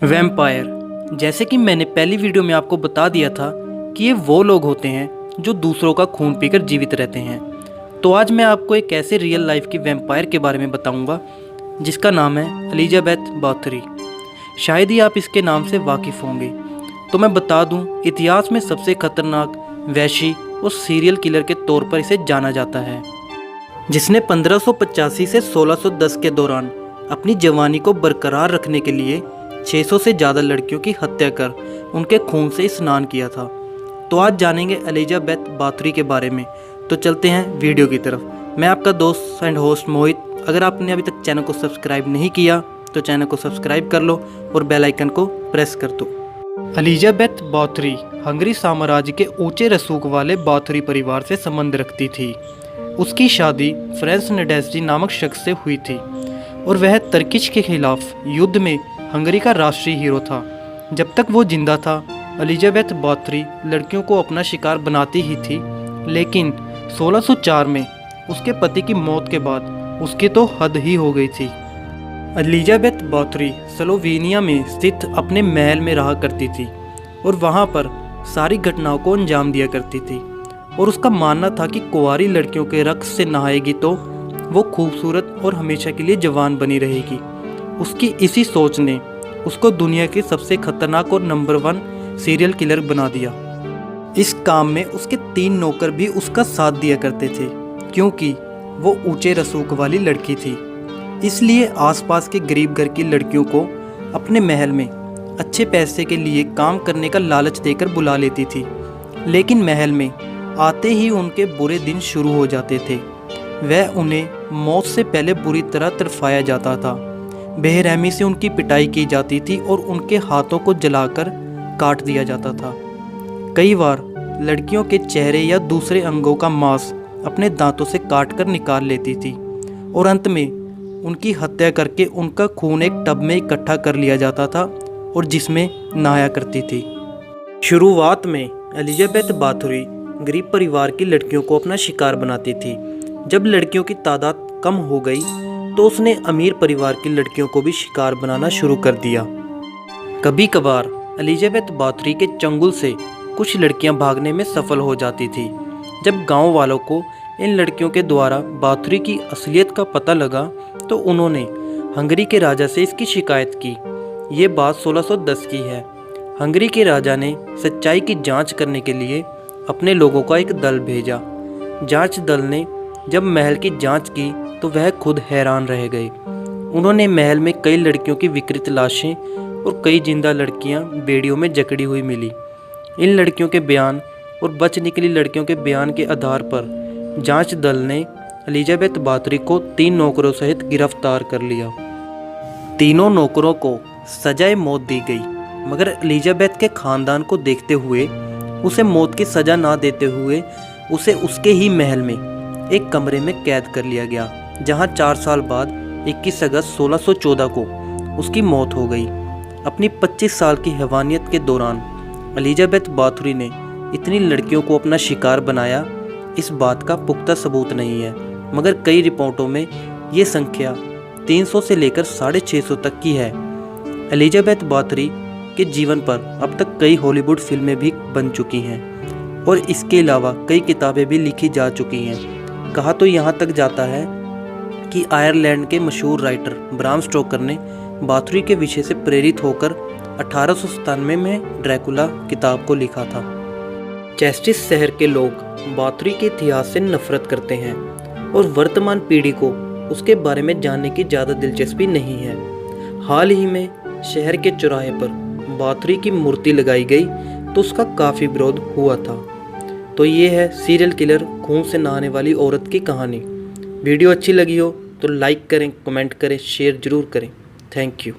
Vampire, जैसे कि मैंने पहली वीडियो में आपको बता दिया था कि ये वो लोग होते हैं जो दूसरों का खून पीकर जीवित रहते हैं। तो आज मैं आपको एक ऐसे रियल लाइफ की वैम्पायर के बारे में बताऊंगा जिसका नाम है एलिजाबेथ बाथरी। शायद ही आप इसके नाम से वाकिफ़ होंगे। तो मैं बता दूं, इतिहास में सबसे खतरनाक वैशी और सीरियल किलर के तौर पर इसे जाना जाता है, जिसने 1585 से 1610 के दौरान अपनी जवानी को बरकरार रखने के लिए 600 से ज़्यादा लड़कियों की हत्या कर उनके खून से स्नान किया था। तो आज जानेंगे एलिजाबेथ बाथरी के बारे में। तो चलते हैं वीडियो की तरफ। मैं आपका दोस्त एंड होस्ट मोहित। अगर आपने अभी तक चैनल को सब्सक्राइब नहीं किया तो चैनल को सब्सक्राइब कर लो और बेल आइकन को प्रेस कर दो। एलिजाबेथ बाथरी हंगरी साम्राज्य के ऊंचे रसूख वाले बाथरी परिवार से संबंध रखती थी। उसकी शादी फ्रेंच नेडेस्डी नामक शख्स से हुई थी और वह तर्किश के खिलाफ युद्ध में हंगरी का राष्ट्रीय हीरो था। जब तक वो जिंदा था, एलिजाबेथ बाथरी लड़कियों को अपना शिकार बनाती ही थी, लेकिन 1604 में उसके पति की मौत के बाद उसकी तो हद ही हो गई थी। एलिजाबेथ बाथरी स्लोवेनिया में स्थित अपने महल में रहा करती थी और वहाँ पर सारी घटनाओं को अंजाम दिया करती थी। और उसका मानना था कि कुंवारी लड़कियों के रक्त से नहाएगी तो वो खूबसूरत और हमेशा के लिए जवान बनी रहेगी। उसकी इसी सोच ने उसको दुनिया के सबसे खतरनाक और नंबर 1 सीरियल किलर बना दिया। इस काम में उसके 3 नौकर भी उसका साथ दिया करते थे, क्योंकि वो ऊंचे रसूख वाली लड़की थी। इसलिए आसपास के गरीब घर की लड़कियों को अपने महल में अच्छे पैसे के लिए काम करने का लालच देकर बुला लेती थी। लेकिन महल में आते ही उनके बुरे दिन शुरू हो जाते थे। वह उन्हें मौत से पहले बुरी तरह तड़फाया जाता था। बेरहमी से उनकी पिटाई की जाती थी और उनके हाथों को जलाकर काट दिया जाता था। कई बार लड़कियों के चेहरे या दूसरे अंगों का मांस अपने दांतों से काटकर निकाल लेती थी और अंत में उनकी हत्या करके उनका खून एक टब में इकट्ठा कर लिया जाता था और जिसमें नहाया करती थी। शुरुआत में एलिजाबेथ बाथरी गरीब परिवार की लड़कियों को अपना शिकार बनाती थी। जब लड़कियों की तादाद कम हो गई तो उसने अमीर परिवार की लड़कियों को भी शिकार बनाना शुरू कर दिया। कभी कभार एलिजाबेथ बाथरी के चंगुल से कुछ लड़कियां भागने में सफल हो जाती थी। जब गांव वालों को इन लड़कियों के द्वारा बाथरी की असलियत का पता लगा तो उन्होंने हंगरी के राजा से इसकी शिकायत की। ये बात 1610 की है। हंगरी के राजा ने सच्चाई की जांच करने के लिए अपने लोगों का एक दल भेजा। जांच दल ने जब महल की जांच की तो वह खुद हैरान रह गए। उन्होंने महल में कई लड़कियों की विकृत लाशें और कई जिंदा लड़कियां बेड़ियों में जकड़ी हुई मिली। इन लड़कियों के बयान और बच निकली लड़कियों के बयान के आधार पर जांच दल ने एलिजाबेथ बाथरी को 3 नौकरों सहित गिरफ्तार कर लिया। तीनों नौकरों को सजाए मौत दी गई, मगर एलिजाबेथ के खानदान को देखते हुए उसे मौत की सजा ना देते हुए उसे उसके ही महल में एक कमरे में कैद कर लिया गया, जहां 4 साल बाद 21 अगस्त 1614 को उसकी मौत हो गई। अपनी 25 साल की हैवानियत के दौरान एलिजाबेथ बाथरी ने इतनी लड़कियों को अपना शिकार बनाया, इस बात का पुख्ता सबूत नहीं है, मगर कई रिपोर्टों में ये संख्या 300 से लेकर 650 तक की है। एलिजाबेथ बाथरी के जीवन पर अब तक कई हॉलीवुड फिल्में भी बन चुकी हैं और इसके अलावा कई किताबें भी लिखी जा चुकी हैं। कहा तो यहाँ तक जाता है कि आयरलैंड के मशहूर राइटर ब्राम स्टोकर ने बाथरी के विषय से प्रेरित होकर 1897 में ड्रैकुला किताब को लिखा था। चेस्टिस शहर के लोग बाथरी के इतिहास से नफरत करते हैं और वर्तमान पीढ़ी को उसके बारे में जानने की ज़्यादा दिलचस्पी नहीं है। हाल ही में शहर के चौराहे पर बाथरी की मूर्ति लगाई गई तो उसका काफ़ी विरोध हुआ था। तो ये है सीरियल किलर खून से नहाने वाली औरत की कहानी। वीडियो अच्छी लगी हो तो लाइक करें, कमेंट करें, शेयर ज़रूर करें। Thank you.